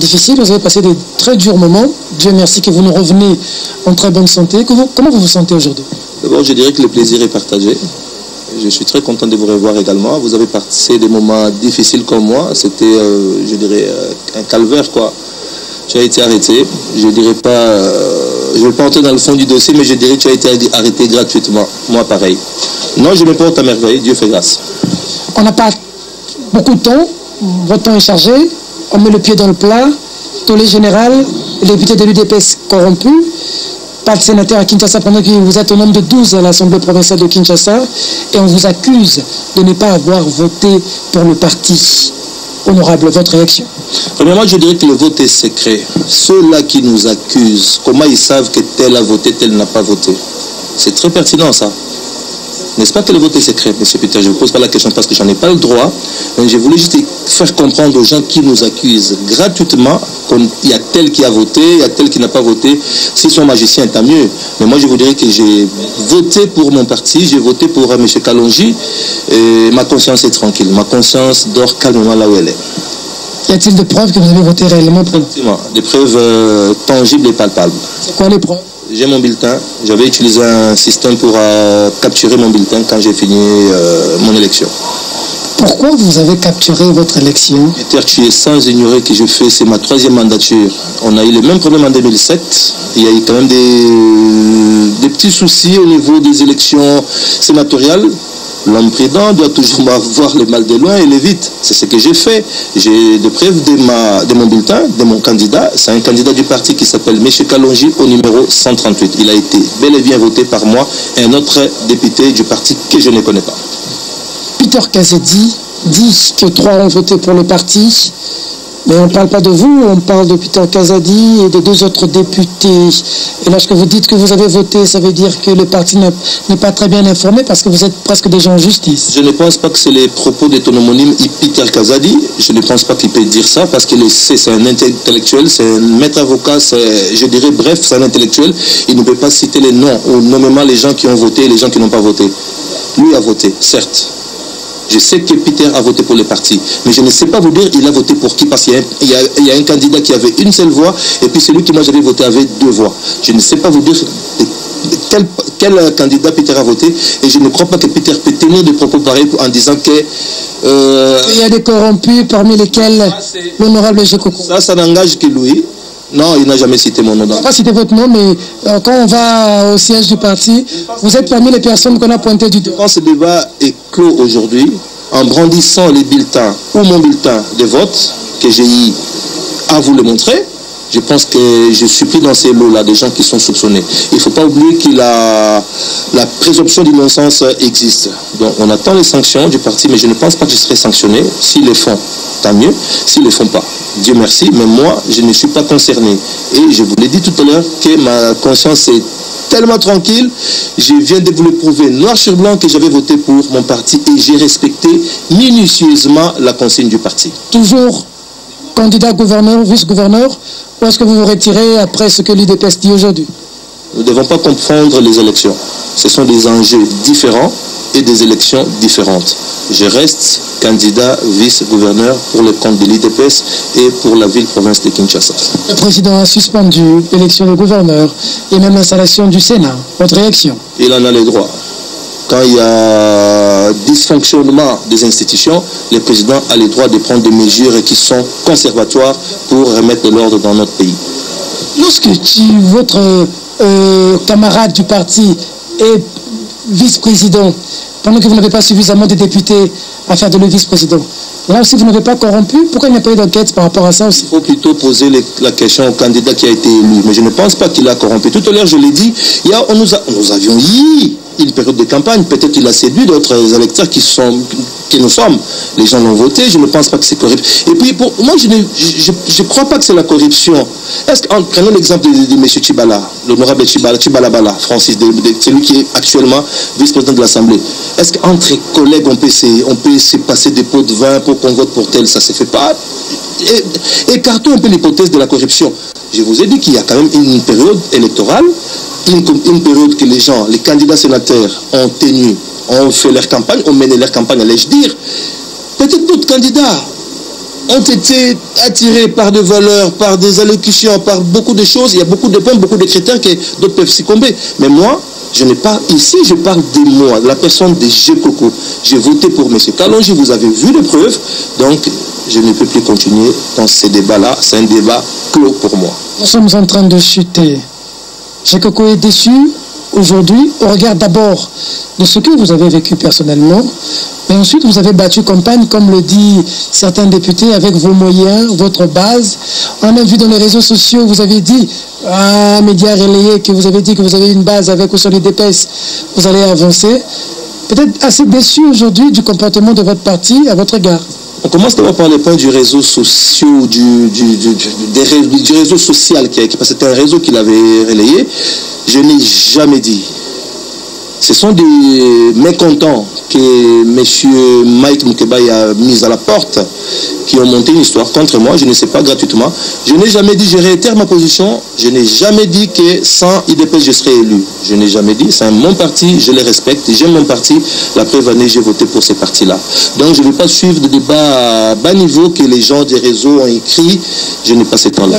difficile, vous avez passé des très durs moments. Dieu merci que vous nous revenez en très bonne santé. Comment vous vous sentez aujourd'hui? D'abord, je dirais que le plaisir est partagé. Je suis très content de vous revoir également. Vous avez passé des moments difficiles comme moi. C'était, je dirais, un calvaire, quoi. Tu as été arrêté. Je dirais pas, je ne vais pas entrer dans le fond du dossier, mais je dirais que tu as été arrêté gratuitement. Moi, pareil. Non, je me porte à merveille. Dieu fait grâce. On n'a pas beaucoup de temps. Votre temps est chargé. On met le pied dans le plat. Tollé général, député de l'UDPS corrompu. Pas de sénateur à Kinshasa pendant que vous êtes au nombre de 12 à l'Assemblée provinciale de Kinshasa. Et on vous accuse de ne pas avoir voté pour le parti. Honorable, votre réaction? Premièrement, je dirais que le vote est secret. Ceux-là qui nous accusent, comment ils savent que tel a voté, tel n'a pas voté? C'est très pertinent, ça. N'est-ce pas que le vote est secret, M. Peter? Je ne vous pose pas la question parce que je n'en ai pas le droit. Mais je voulais juste faire comprendre aux gens qui nous accusent gratuitement qu'il y a tel qui a voté, il y a tel qui n'a pas voté. S'ils sont magiciens, tant mieux. Mais moi, je vous dirais que j'ai voté pour mon parti, j'ai voté pour M. Kalonji. Et ma conscience est tranquille. Ma conscience dort calmement là où elle est. Y a-t-il des preuves que vous avez voté réellement pour? Des preuves tangibles et palpables. C'est quoi les preuves? J'ai mon bulletin. J'avais utilisé un système pour capturer mon bulletin quand j'ai fini mon élection. Pourquoi vous avez capturé votre élection? Peter, tu es sans ignorer que je fais, c'est ma 3e mandature. On a eu le même problème en 2007. Il y a eu quand même des petits soucis au niveau des élections sénatoriales. L'homme prudent doit toujours voir le mal de loin et le vite. C'est ce que j'ai fait. J'ai des preuves de mon bulletin, de mon candidat. C'est un candidat du parti qui s'appelle M. Kalonji au numéro 138. Il a été bel et bien voté par moi et un autre député du parti que je ne connais pas. Peter Kazadi dit que 3 ont voté pour le parti. Mais on ne parle pas de vous, on parle de Peter Kazadi et des 2 autres députés. Et lorsque vous dites que vous avez voté, ça veut dire que le parti n'est pas très bien informé parce que vous êtes presque déjà en justice. Je ne pense pas que c'est les propos de ton homonyme Peter Kazadi. Je ne pense pas qu'il peut dire ça parce que c'est un intellectuel, c'est un maître avocat, je dirais bref, c'est un intellectuel. Il ne peut pas citer les noms ou nommément les gens qui ont voté et les gens qui n'ont pas voté. Lui a voté, certes. Je sais que Peter a voté pour le parti, mais je ne sais pas vous dire il a voté pour qui, parce qu'il y a un candidat qui avait une seule voix, et puis celui qui moi j'avais voté avait 2 voix. Je ne sais pas vous dire quel candidat Peter a voté, et je ne crois pas que Peter peut tenir des propos pareils en disant que... il y a des corrompus parmi lesquels l'honorable Jekoko. Ça n'engage que lui. Non, il n'a jamais cité mon nom. Je ne vais pas citer votre nom, mais quand on va au siège du parti, vous êtes parmi les personnes qu'on a pointées du doigt. Quand ce débat est clos aujourd'hui, en brandissant les bulletins ou mon bulletin de vote, que j'ai eu à vous le montrer, je pense que je suis pris dans ces lots-là, des gens qui sont soupçonnés. Il ne faut pas oublier que la présomption d'innocence existe. Donc on attend les sanctions du parti, mais je ne pense pas que je serai sanctionné. S'ils les font, tant mieux. S'ils ne les font pas, Dieu merci, mais moi, je ne suis pas concerné. Et je vous l'ai dit tout à l'heure que ma conscience est tellement tranquille. Je viens de vous le prouver noir sur blanc que j'avais voté pour mon parti et j'ai respecté minutieusement la consigne du parti. Toujours candidat gouverneur, vice-gouverneur, ou est-ce que vous vous retirez après ce que l'UDPS dit aujourd'hui? Nous ne devons pas confondre les élections. Ce sont des enjeux différents et des élections différentes. Je reste candidat vice-gouverneur pour le compte de l'UDPS et pour la ville-province de Kinshasa. Le président a suspendu l'élection de gouverneur et même l'installation du Sénat. Votre réaction? Il en a les droits. Quand il y a dysfonctionnement des institutions, le président a le droit de prendre des mesures qui sont conservatoires pour remettre de l'ordre dans notre pays. Lorsque votre camarade du parti est vice-président, pendant que vous n'avez pas suffisamment de députés à faire de le vice-président, là aussi vous n'avez pas corrompu, pourquoi il n'y a pas eu d'enquête par rapport à ça aussi? Il faut plutôt poser la question au candidat qui a été élu, mais je ne pense pas qu'il a corrompu. Tout à l'heure, je l'ai dit, nous avions eu une période de campagne, peut-être qu'il a séduit d'autres électeurs qui nous sommes. Les gens l'ont voté, je ne pense pas que c'est corruption. Et puis, moi, je ne crois pas que c'est la corruption. Est-ce que, prenons l'exemple de M. Tchibala, l'honorable Tchibala Bala, Francis, celui qui est actuellement vice-président de l'Assemblée. Est-ce qu'entre collègues, on peut se passer des pots de vin pour qu'on vote pour tel? Ça ne se fait pas. Écartons un peu l'hypothèse de la corruption. Je vous ai dit qu'il y a quand même une période électorale, une période que les candidats sénateurs ont fait leur campagne, ont mené leur campagne, allais-je dire. Peut-être d'autres candidats ont été attirés par des valeurs, par des allocutions, par beaucoup de choses. Il y a beaucoup de points, beaucoup de critères que d'autres peuvent succomber. Mais moi, je n'ai pas, ici je parle de moi, de la personne de Jekoko. J'ai voté pour M. Kalonji, vous avez vu les preuves, donc je ne peux plus continuer dans ces débats-là. C'est un débat clos pour moi. Nous sommes en train de chuter. Jekoko est déçu aujourd'hui au regard d'abord de ce que vous avez vécu personnellement, mais ensuite vous avez battu campagne, comme le dit certains députés, avec vos moyens, votre base. On a vu dans les réseaux sociaux, vous avez dit, un média relayé, que vous avez dit que vous avez une base avec ou sur les DPS, vous allez avancer. Peut-être assez déçu aujourd'hui du comportement de votre parti à votre égard. On commence d'abord par les points du réseau social, du réseau social parce que c'était un réseau qu'il avait relayé. Je n'ai jamais dit. Ce sont des mécontents que M. Mike Mukebai a mis à la porte, qui ont monté une histoire contre moi, je ne sais pas, gratuitement. Je n'ai jamais dit, je réitère ma position, je n'ai jamais dit que sans IDPS je serais élu. Je n'ai jamais dit, c'est mon parti, je les respecte, j'aime mon parti, la preuve année, j'ai voté pour ces partis-là. Donc je ne vais pas suivre des débats à bas niveau que les gens des réseaux ont écrits, je n'ai pas ce temps-là.